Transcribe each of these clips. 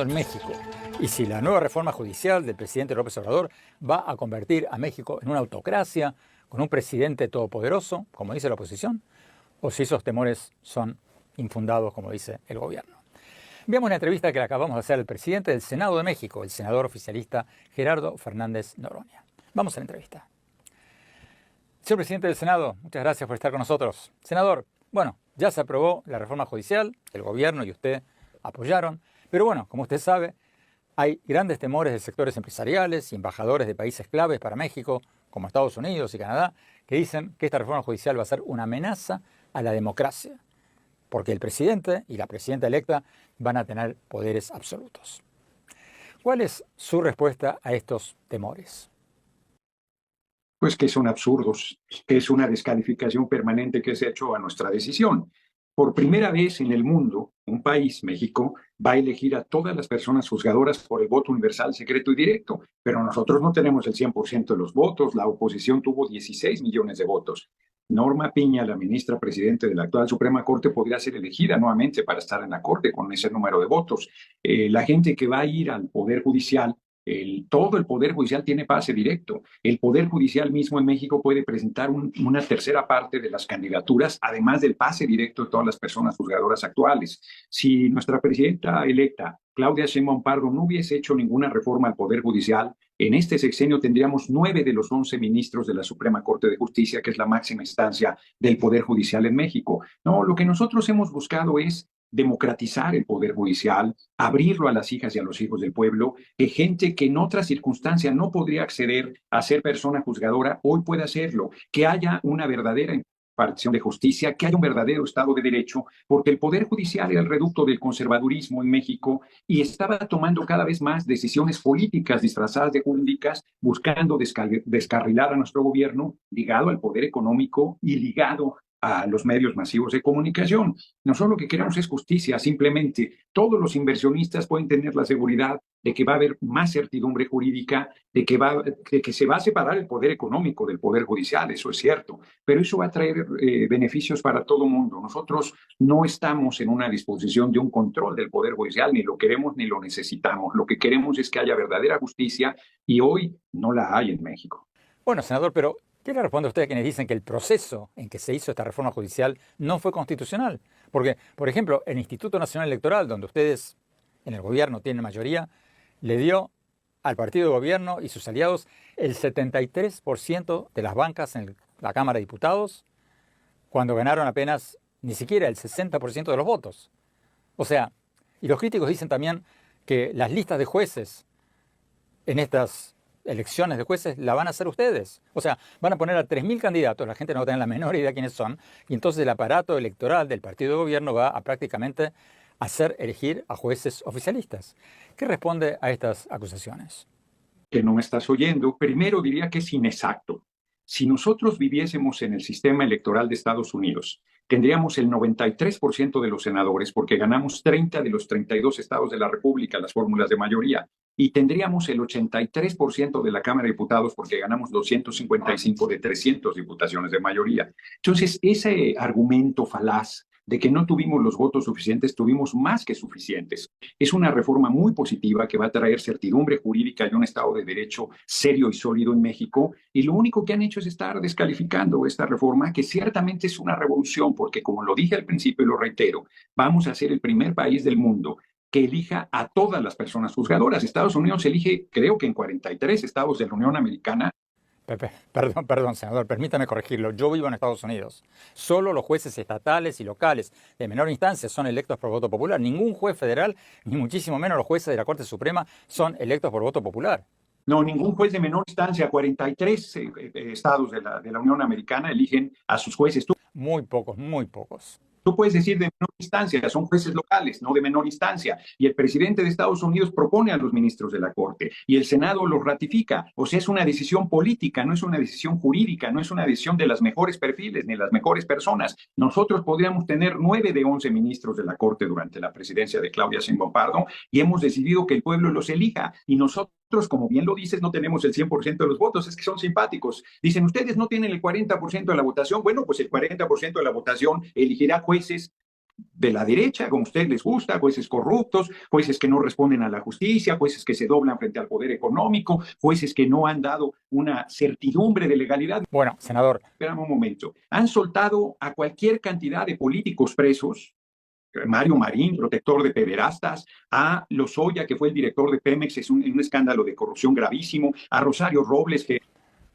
en México y si la nueva reforma judicial del presidente López Obrador va a convertir a México en una autocracia con un presidente todopoderoso, como dice la oposición, o si esos temores son infundados, como dice el gobierno. Veamos la entrevista que le acabamos de hacer al presidente del Senado de México, el senador oficialista Gerardo Fernández Noroña. Vamos a la entrevista. Señor presidente del Senado, muchas gracias por estar con nosotros. Senador, bueno, ya se aprobó la reforma judicial, el gobierno y usted apoyaron, pero bueno, como usted sabe, hay grandes temores de sectores empresariales y embajadores de países claves para México, como Estados Unidos y Canadá, que dicen que esta reforma judicial va a ser una amenaza a la democracia, porque el presidente y la presidenta electa van a tener poderes absolutos. ¿Cuál es su respuesta a estos temores? Pues que son absurdos, que es una descalificación permanente que se ha hecho a nuestra decisión. Por primera vez en el mundo, un país, México, va a elegir a todas las personas juzgadoras por el voto universal, secreto y directo, pero nosotros no tenemos el 100% de los votos, la oposición tuvo 16 millones de votos. Norma Piña, la ministra presidente de la actual Suprema Corte, podría ser elegida nuevamente para estar en la Corte con ese número de votos. La gente que va a ir al Poder Judicial, todo el Poder Judicial tiene pase directo. El Poder Judicial mismo en México puede presentar una tercera parte de las candidaturas, además del pase directo de todas las personas juzgadoras actuales. Si nuestra presidenta electa, Claudia Sheinbaum Pardo, no hubiese hecho ninguna reforma al Poder Judicial, en este sexenio tendríamos 9 de los 11 ministros de la Suprema Corte de Justicia, que es la máxima instancia del Poder Judicial en México. No, lo que nosotros hemos buscado es democratizar el Poder Judicial, abrirlo a las hijas y a los hijos del pueblo, que gente que en otras circunstancias no podría acceder a ser persona juzgadora, hoy puede hacerlo, que haya una verdadera impartición de justicia, que haya un verdadero Estado de Derecho, porque el Poder Judicial era el reducto del conservadurismo en México y estaba tomando cada vez más decisiones políticas disfrazadas de jurídicas, buscando descarrilar a nuestro gobierno, ligado al poder económico y ligado a los medios masivos de comunicación. Nosotros lo que queremos es justicia, simplemente. Todos los inversionistas pueden tener la seguridad de que va a haber más certidumbre jurídica, de que se va a separar el poder económico del poder judicial, eso es cierto, pero eso va a traer beneficios para todo el mundo. Nosotros no estamos en una disposición de un control del poder judicial, ni lo queremos ni lo necesitamos. Lo que queremos es que haya verdadera justicia y hoy no la hay en México. Bueno, senador, pero ¿qué le responde a usted a quienes dicen que el proceso en que se hizo esta reforma judicial no fue constitucional? Porque, por ejemplo, el Instituto Nacional Electoral, donde ustedes en el gobierno tienen mayoría, le dio al partido de gobierno y sus aliados el 73% de las bancas en la Cámara de Diputados, cuando ganaron apenas ni siquiera el 60% de los votos. O sea, y los críticos dicen también que las listas de jueces en estas elecciones de jueces la van a hacer ustedes. O sea, van a poner a 3.000 candidatos, la gente no va a tener la menor idea quiénes son, y entonces el aparato electoral del partido de gobierno va a prácticamente hacer elegir a jueces oficialistas. ¿Qué responde a estas acusaciones? Que no me estás oyendo. Primero diría que es inexacto. Si nosotros viviésemos en el sistema electoral de Estados Unidos, tendríamos el 93% de los senadores, porque ganamos 30 de los 32 estados de la República, las fórmulas de mayoría, y tendríamos el 83% de la Cámara de Diputados, porque ganamos 255 de 300 diputaciones de mayoría. Entonces, ese argumento falaz de que no tuvimos los votos suficientes, tuvimos más que suficientes. Es una reforma muy positiva que va a traer certidumbre jurídica y un Estado de Derecho serio y sólido en México, y lo único que han hecho es estar descalificando esta reforma, que ciertamente es una revolución, porque como lo dije al principio y lo reitero, vamos a ser el primer país del mundo que elija a todas las personas juzgadoras. Estados Unidos elige, creo que en 43 estados de la Unión Americana. Pepe, perdón, senador, permítame corregirlo. Yo vivo en Estados Unidos. Solo los jueces estatales y locales de menor instancia son electos por voto popular. Ningún juez federal, ni muchísimo menos los jueces de la Corte Suprema, son electos por voto popular. No, ningún juez de menor instancia. 43 estados de la Unión Americana eligen a sus jueces. Muy pocos, muy pocos. Tú puedes decir de menor instancia, son jueces locales, no de menor instancia. Y el presidente de Estados Unidos propone a los ministros de la Corte y el Senado los ratifica. O sea, es una decisión política, no es una decisión jurídica, no es una decisión de las mejores perfiles ni las mejores personas. Nosotros podríamos tener 9 de 11 ministros de la Corte durante la presidencia de Claudia Sheinbaum Pardo y hemos decidido que el pueblo los elija. Y nosotros, como bien lo dices, no tenemos el 100% de los votos, es que son simpáticos. Dicen, ustedes no tienen el 40% de la votación. Bueno, pues el 40% de la votación elegirá jueces de la derecha, como a ustedes les gusta, jueces corruptos, jueces que no responden a la justicia, jueces que se doblan frente al poder económico, jueces que no han dado una certidumbre de legalidad. Bueno, senador. Espérame un momento. Han soltado a cualquier cantidad de políticos presos, Mario Marín, protector de pederastas, a Lozoya, que fue el director de Pemex, es un escándalo de corrupción gravísimo, a Rosario Robles, que...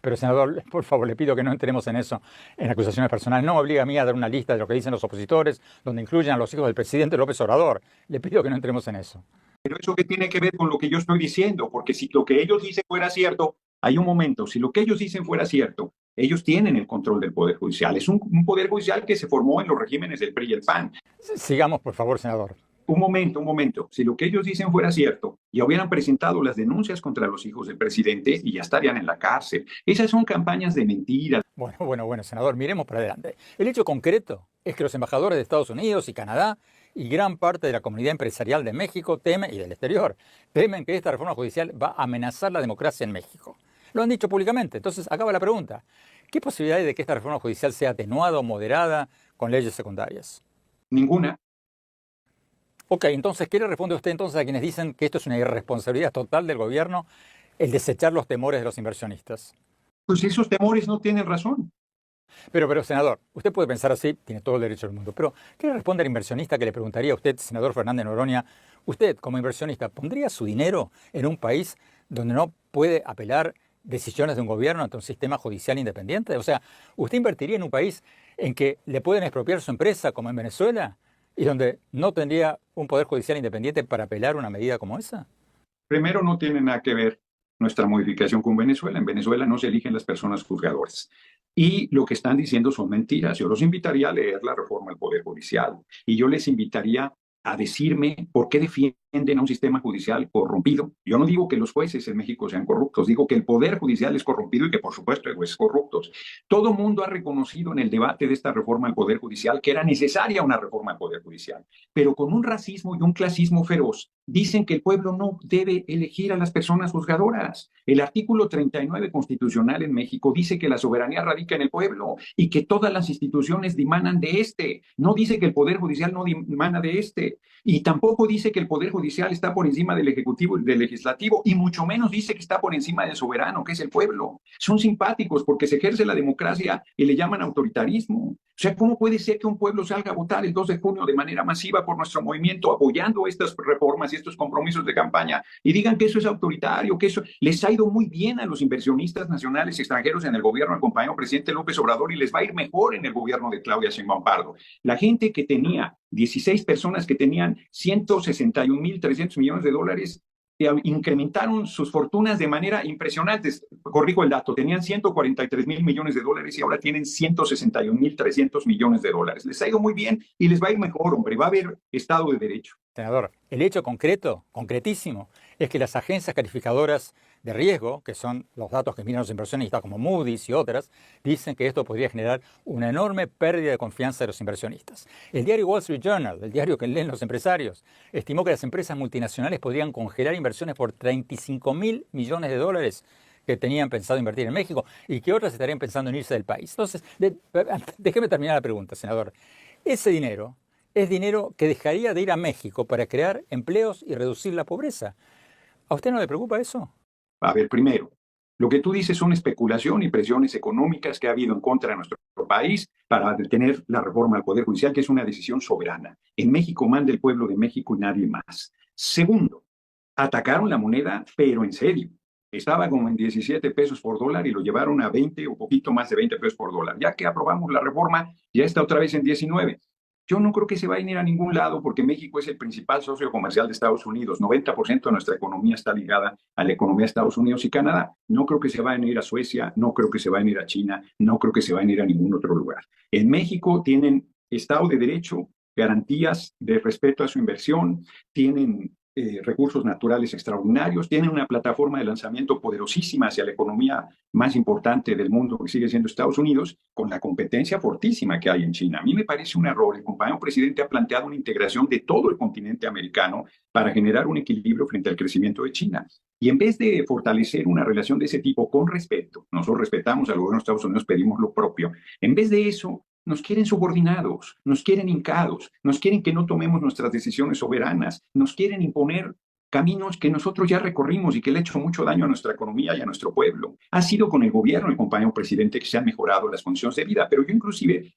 Pero, senador, por favor, le pido que no entremos en eso, en acusaciones personales. No me obliga a mí a dar una lista de lo que dicen los opositores, donde incluyen a los hijos del presidente López Obrador. Le pido que no entremos en eso. Pero eso qué tiene que ver con lo que yo estoy diciendo, porque si lo que ellos dicen fuera cierto, hay un momento, si lo que ellos dicen fuera cierto, ellos tienen el control del Poder Judicial. Es un Poder Judicial que se formó en los regímenes del PRI y el PAN. Sigamos, por favor, senador. Un momento. Si lo que ellos dicen fuera cierto, ya hubieran presentado las denuncias contra los hijos del presidente y ya estarían en la cárcel. Esas son campañas de mentiras. Bueno, senador, miremos para adelante. El hecho concreto es que los embajadores de Estados Unidos y Canadá y gran parte de la comunidad empresarial de México temen, y del exterior, temen que esta reforma judicial va a amenazar la democracia en México. Lo han dicho públicamente. Entonces, acaba la pregunta. ¿Qué posibilidad hay de que esta reforma judicial sea atenuada o moderada con leyes secundarias? Ninguna. Ok, entonces, ¿qué le responde usted entonces a quienes dicen que esto es una irresponsabilidad total del gobierno, el desechar los temores de los inversionistas? Pues esos temores no tienen razón. Pero, senador, usted puede pensar así, tiene todo el derecho del mundo, pero ¿qué le responde al inversionista que le preguntaría a usted, senador Fernández Noroña, usted como inversionista, ¿pondría su dinero en un país donde no puede apelar decisiones de un gobierno ante un sistema judicial independiente? O sea, ¿usted invertiría en un país en que le pueden expropiar su empresa, como en Venezuela, y donde no tendría un poder judicial independiente para apelar una medida como esa? Primero, no tiene nada que ver nuestra modificación con Venezuela. En Venezuela no se eligen las personas juzgadoras. Y lo que están diciendo son mentiras. Yo los invitaría a leer la reforma del Poder Judicial y yo les invitaría a decirme por qué defienden a un sistema judicial corrompido. Yo no digo que los jueces en México sean corruptos, digo que el Poder Judicial es corrompido y que por supuesto hay jueces corruptos. Todo mundo ha reconocido en el debate de esta reforma al Poder Judicial que era necesaria una reforma al Poder Judicial, pero con un racismo y un clasismo feroz dicen que el pueblo no debe elegir a las personas juzgadoras. El artículo 39 constitucional en México dice que la soberanía radica en el pueblo y que todas las instituciones dimanan de este. No dice que el Poder Judicial no dimana de este. Y tampoco dice que el Poder Judicial está por encima del Ejecutivo y del Legislativo, y mucho menos dice que está por encima del soberano, que es el pueblo. Son simpáticos porque se ejerce la democracia y le llaman autoritarismo. O sea, ¿cómo puede ser que un pueblo salga a votar el 2 de junio de manera masiva por nuestro movimiento, apoyando estas reformas y estos compromisos de campaña, y digan que eso es autoritario, que eso les ha ido muy bien a los inversionistas nacionales y extranjeros en el gobierno del compañero presidente López Obrador y les va a ir mejor en el gobierno de Claudia Sheinbaum Pardo? La gente que tenía 16 personas que tenían 161.300 millones de dólares incrementaron sus fortunas de manera impresionante. Corrijo el dato, tenían 143.000 millones de dólares y ahora tienen 161.300 millones de dólares. Les ha ido muy bien y les va a ir mejor, hombre. Va a haber Estado de Derecho. Senador, el hecho concretísimo, es que las agencias calificadoras de riesgo, que son los datos que miran los inversionistas, como Moody's y otras, dicen que esto podría generar una enorme pérdida de confianza de los inversionistas. El diario Wall Street Journal, el diario que leen los empresarios, estimó que las empresas multinacionales podrían congelar inversiones por 35.000 millones de dólares que tenían pensado invertir en México y que otras estarían pensando en irse del país. Entonces, déjeme terminar la pregunta, senador. Ese dinero es dinero que dejaría de ir a México para crear empleos y reducir la pobreza. ¿A usted no le preocupa eso? A ver, primero, lo que tú dices son especulación y presiones económicas que ha habido en contra de nuestro país para detener la reforma al Poder Judicial, que es una decisión soberana. En México manda el pueblo de México y nadie más. Segundo, atacaron la moneda, pero en serio. Estaba como en 17 pesos por dólar y lo llevaron a 20 o poquito más de 20 pesos por dólar. Ya que aprobamos la reforma, ya está otra vez en 19. Yo no creo que se vaya a ir a ningún lado porque México es el principal socio comercial de Estados Unidos. 90% de nuestra economía está ligada a la economía de Estados Unidos y Canadá. No creo que se vayan a ir a Suecia, no creo que se vayan a ir a China, no creo que se vayan a ir a ningún otro lugar. En México tienen Estado de Derecho, garantías de respeto a su inversión, tienen recursos naturales extraordinarios, tienen una plataforma de lanzamiento poderosísima hacia la economía más importante del mundo, que sigue siendo Estados Unidos, con la competencia fortísima que hay en China. A mí me parece un error. El compañero presidente ha planteado una integración de todo el continente americano para generar un equilibrio frente al crecimiento de China. Y en vez de fortalecer una relación de ese tipo con respeto, nosotros respetamos al gobierno de Estados Unidos, pedimos lo propio, en vez de eso, nos quieren subordinados, nos quieren hincados, nos quieren que no tomemos nuestras decisiones soberanas, nos quieren imponer caminos que nosotros ya recorrimos y que le han hecho mucho daño a nuestra economía y a nuestro pueblo. Ha sido con el gobierno, el compañero presidente, que se han mejorado las condiciones de vida, pero yo inclusive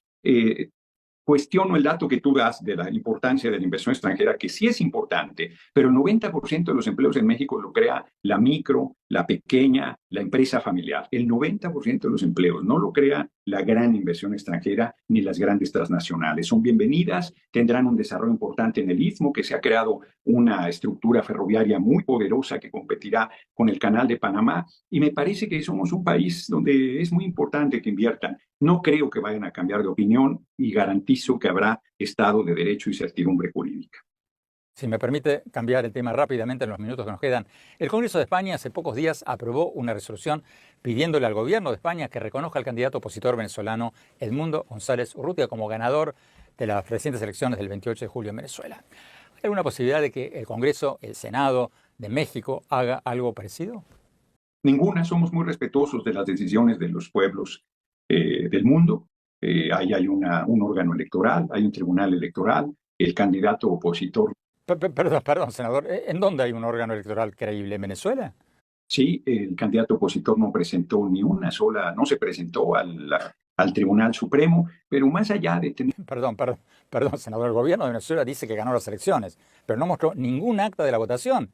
cuestiono el dato que tú das de la importancia de la inversión extranjera, que sí es importante, pero el 90% de los empleos en México lo crea la micro, la pequeña, la empresa familiar. El 90% de los empleos no lo crea la gran inversión extranjera ni las grandes transnacionales. Son bienvenidas, tendrán un desarrollo importante en el Istmo, que se ha creado una estructura ferroviaria muy poderosa que competirá con el Canal de Panamá, y me parece que somos un país donde es muy importante que inviertan. No creo que vayan a cambiar de opinión y garantizo que habrá Estado de Derecho y certidumbre jurídica. Si me permite cambiar el tema rápidamente en los minutos que nos quedan, el Congreso de España hace pocos días aprobó una resolución pidiéndole al gobierno de España que reconozca al candidato opositor venezolano Edmundo González Urrutia como ganador de las recientes elecciones del 28 de julio en Venezuela. ¿Hay alguna posibilidad de que el Congreso, el Senado de México haga algo parecido? Ninguna. Somos muy respetuosos de las decisiones de los pueblos del mundo. Ahí hay un órgano electoral, hay un tribunal electoral, el candidato opositor. Perdón, senador. ¿En dónde hay un órgano electoral creíble? ¿En Venezuela? Sí, el candidato opositor no presentó ni una sola, no se presentó al Tribunal Supremo, pero más allá de tener... Perdón, senador. El gobierno de Venezuela dice que ganó las elecciones, pero no mostró ningún acta de la votación.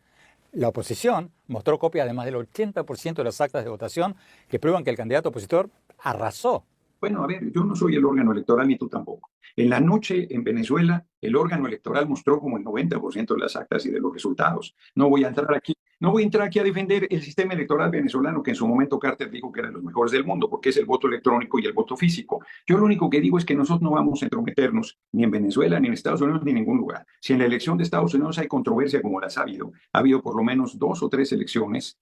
La oposición mostró copias de más del 80% de las actas de votación que prueban que el candidato opositor arrasó. Bueno, a ver, yo no soy el órgano electoral ni tú tampoco. En la noche en Venezuela, el órgano electoral mostró como el 90% de las actas y de los resultados. No voy a entrar aquí a defender el sistema electoral venezolano, que en su momento Carter dijo que era de los mejores del mundo, porque es el voto electrónico y el voto físico. Yo lo único que digo es que nosotros no vamos a entrometernos ni en Venezuela, ni en Estados Unidos, ni en ningún lugar. Si en la elección de Estados Unidos hay controversia como las ha habido por lo menos 2 o 3 elecciones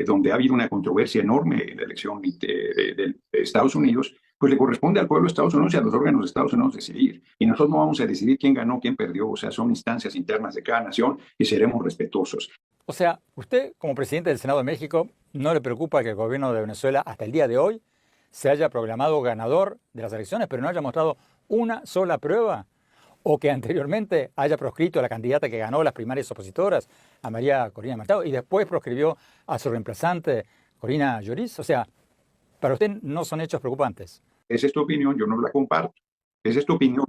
donde ha habido una controversia enorme en la elección de Estados Unidos, pues le corresponde al pueblo de Estados Unidos y a los órganos de Estados Unidos decidir. Y nosotros no vamos a decidir quién ganó, quién perdió. O sea, son instancias internas de cada nación y seremos respetuosos. O sea, usted como presidente del Senado de México, ¿no le preocupa que el gobierno de Venezuela hasta el día de hoy se haya proclamado ganador de las elecciones, pero no haya mostrado una sola prueba? ¿O que anteriormente haya proscrito a la candidata que ganó las primarias opositoras, a María Corina Machado, y después proscribió a su reemplazante, Corina Lloris? O sea, para usted no son hechos preocupantes. Esa es tu opinión, yo no la comparto. Esa es tu opinión.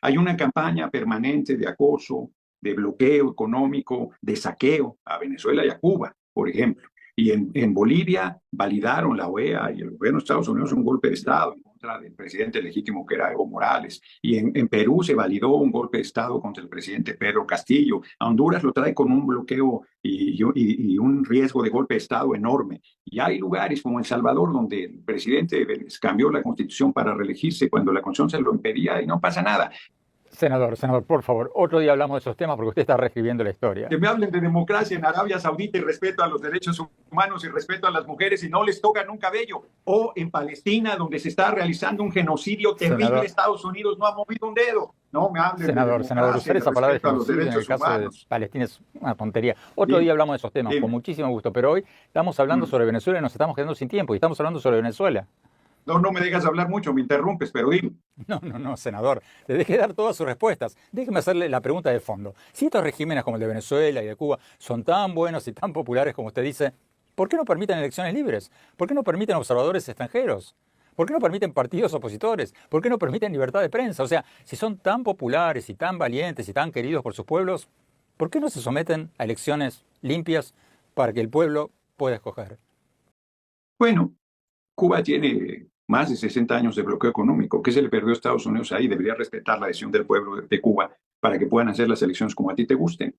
Hay una campaña permanente de acoso, de bloqueo económico, de saqueo a Venezuela y a Cuba, por ejemplo. Y en Bolivia validaron la OEA y el gobierno de Estados Unidos un golpe de Estado en contra del presidente legítimo que era Evo Morales. Y en Perú se validó un golpe de Estado contra el presidente Pedro Castillo. A Honduras lo trae con un bloqueo y un riesgo de golpe de Estado enorme. Y hay lugares como El Salvador donde el presidente cambió la constitución para reelegirse cuando la constitución se lo impedía y no pasa nada. Senador, por favor, otro día hablamos de esos temas porque usted está reescribiendo la historia. Que me hablen de democracia en Arabia Saudita y respeto a los derechos humanos y respeto a las mujeres y no les tocan un cabello. O en Palestina, donde se está realizando un genocidio terrible, senador, Estados Unidos no ha movido un dedo. No me hablen de democracia. Senador, usar esa palabra de genocidio en el caso humanos de Palestina es una tontería. Otro día hablamos de esos temas, con muchísimo gusto, pero hoy estamos hablando sobre Venezuela y nos estamos quedando sin tiempo y estamos hablando sobre Venezuela. No me dejas hablar mucho, me interrumpes, pero dime. No, senador. Le dejé dar todas sus respuestas. Déjeme hacerle la pregunta de fondo. Si estos regímenes como el de Venezuela y de Cuba son tan buenos y tan populares como usted dice, ¿por qué no permiten elecciones libres? ¿Por qué no permiten observadores extranjeros? ¿Por qué no permiten partidos opositores? ¿Por qué no permiten libertad de prensa? O sea, si son tan populares y tan valientes y tan queridos por sus pueblos, ¿por qué no se someten a elecciones limpias para que el pueblo pueda escoger? Bueno, Cuba tiene más de 60 años de bloqueo económico. ¿Qué se le perdió a Estados Unidos ahí? Debería respetar la decisión del pueblo de Cuba para que puedan hacer las elecciones como a ti te gusten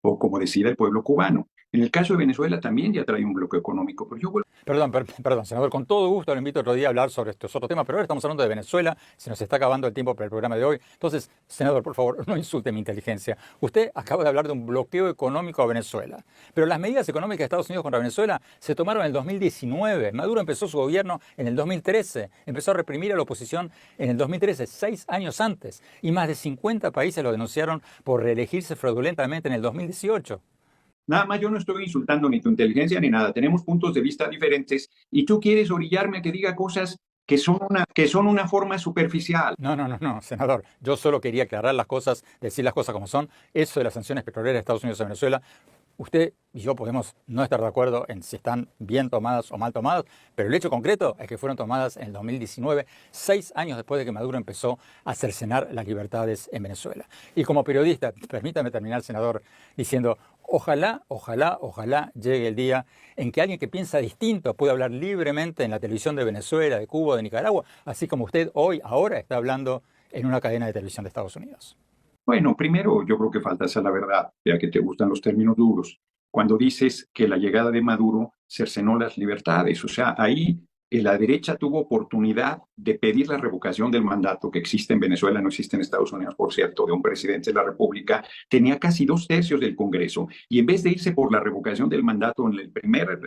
o como decida el pueblo cubano. En el caso de Venezuela también ya trae un bloqueo económico. Pero yo... Perdón, senador, con todo gusto lo invito otro día a hablar sobre estos otros temas, pero ahora estamos hablando de Venezuela, se nos está acabando el tiempo para el programa de hoy. Entonces, senador, por favor, no insulte mi inteligencia. Usted acaba de hablar de un bloqueo económico a Venezuela, pero las medidas económicas de Estados Unidos contra Venezuela se tomaron en el 2019. Maduro empezó su gobierno en el 2013, empezó a reprimir a la oposición en el 2013, 6 años antes, y más de 50 países lo denunciaron por reelegirse fraudulentamente en el 2018. Nada más, yo no estoy insultando ni tu inteligencia ni nada. Tenemos puntos de vista diferentes y tú quieres orillarme a que diga cosas que son una forma superficial. No, senador. Yo solo quería aclarar las cosas, decir las cosas como son. Eso de las sanciones petroleras de Estados Unidos a Venezuela, usted y yo podemos no estar de acuerdo en si están bien tomadas o mal tomadas, pero el hecho concreto es que fueron tomadas en el 2019, 6 años después de que Maduro empezó a cercenar las libertades en Venezuela. Y como periodista, permítame terminar, senador, diciendo, ojalá llegue el día en que alguien que piensa distinto pueda hablar libremente en la televisión de Venezuela, de Cuba, de Nicaragua, así como usted ahora está hablando en una cadena de televisión de Estados Unidos. Bueno, primero yo creo que faltas a la verdad, ya que te gustan los términos duros. Cuando dices que la llegada de Maduro cercenó las libertades, o sea, ahí la derecha tuvo oportunidad de pedir la revocación del mandato que existe en Venezuela, no existe en Estados Unidos, por cierto, de un presidente de la República, tenía casi 2/3 del Congreso, y en vez de irse por la revocación del mandato en el primer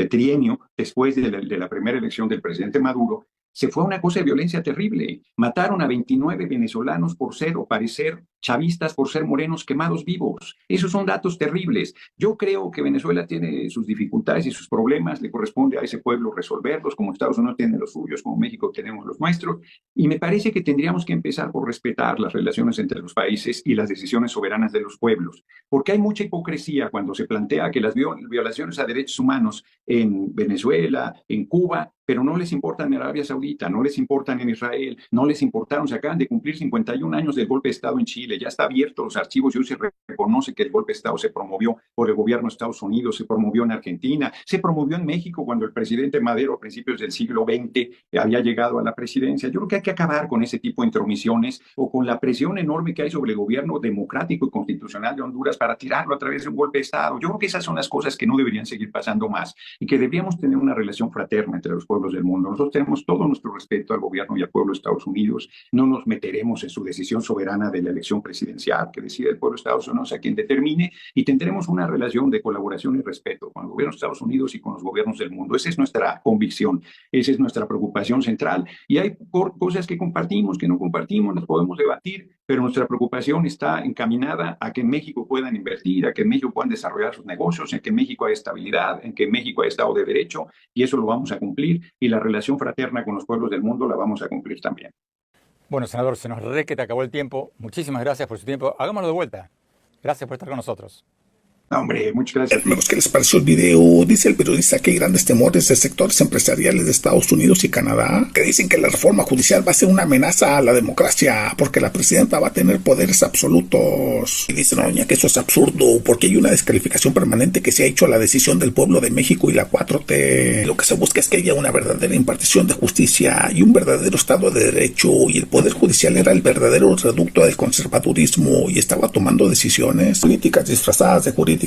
trienio, después de la primera elección del presidente Maduro, se fue a una cosa de violencia terrible. Mataron a 29 venezolanos por ser o parecer chavistas, por ser morenos quemados vivos. Esos son datos terribles. Yo creo que Venezuela tiene sus dificultades y sus problemas, le corresponde a ese pueblo resolverlos, como Estados Unidos tiene los suyos, como México tenemos los nuestros, y me parece que tendríamos que empezar por respetar las relaciones entre los países y las decisiones soberanas de los pueblos, porque hay mucha hipocresía cuando se plantea que las violaciones a derechos humanos en Venezuela, en Cuba, pero no les importan en Arabia Saudita, no les importan en Israel, no les importaron, se acaban de cumplir 51 años del golpe de Estado en Chile, ya está abierto los archivos y hoy se reconoce que el golpe de Estado se promovió por el gobierno de Estados Unidos, se promovió en Argentina, se promovió en México cuando el presidente Madero a principios del siglo XX había llegado a la presidencia. Yo creo que hay que acabar con ese tipo de intromisiones o con la presión enorme que hay sobre el gobierno democrático y constitucional de Honduras para tirarlo a través de un golpe de Estado. Yo creo que esas son las cosas que no deberían seguir pasando más y que deberíamos tener una relación fraterna entre los pueblos del mundo. Nosotros tenemos todo nuestro respeto al gobierno y al pueblo de Estados Unidos. No nos meteremos en su decisión soberana de la elección presidencial que decide el pueblo de Estados Unidos a quien determine, y tendremos una relación de colaboración y respeto con el gobierno de Estados Unidos y con los gobiernos del mundo. Esa es nuestra convicción, esa es nuestra preocupación central. Y hay cosas que compartimos, que no compartimos, las podemos debatir, pero nuestra preocupación está encaminada a que en México puedan invertir, a que en México puedan desarrollar sus negocios, en que en México haya estabilidad, en que en México haya Estado de Derecho, y eso lo vamos a cumplir, y la relación fraterna con los pueblos del mundo la vamos a cumplir también. Bueno, senador, se nos re que te acabó el tiempo. Muchísimas gracias por su tiempo. Hagámoslo de vuelta. Gracias por estar con nosotros. Hombre, muchas gracias. Amigos, ¿qué les pareció el video? Dice el periodista que hay grandes temores de sectores empresariales de Estados Unidos y Canadá, que dicen que la reforma judicial va a ser una amenaza a la democracia, porque la presidenta va a tener poderes absolutos. Y dice doña que eso es absurdo, porque hay una descalificación permanente que se ha hecho a la decisión del pueblo de México y la 4T. Lo que se busca es que haya una verdadera impartición de justicia y un verdadero Estado de Derecho, y el Poder Judicial era el verdadero reducto del conservadurismo y estaba tomando decisiones políticas disfrazadas de jurídicas,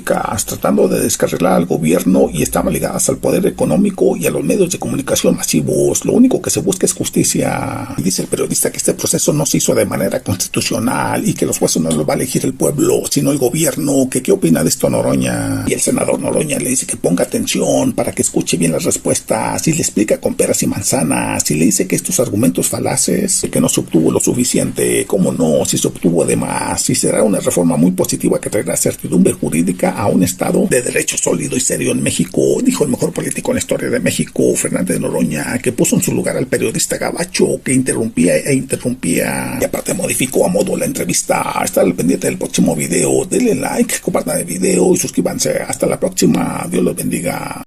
tratando de descarrilar al gobierno, y estaban ligadas al poder económico y a los medios de comunicación masivos. Lo único que se busca es justicia. Y dice el periodista que este proceso no se hizo de manera constitucional y que los jueces no los va a elegir el pueblo, sino el gobierno. ¿Que qué opina de esto Noroña? Y el senador Noroña le dice que ponga atención para que escuche bien las respuestas, y le explica con peras y manzanas, y le dice que estos argumentos falaces, que no se obtuvo lo suficiente, cómo no, si se obtuvo de más, y será una reforma muy positiva que traerá certidumbre jurídica a un Estado de derecho sólido y serio en México, dijo el mejor político en la historia de México, Fernández Noroña, que puso en su lugar al periodista gabacho que interrumpía y aparte modificó a modo la entrevista. Está al pendiente del próximo video, denle like, compartan el video y suscríbanse. Hasta la próxima, Dios los bendiga.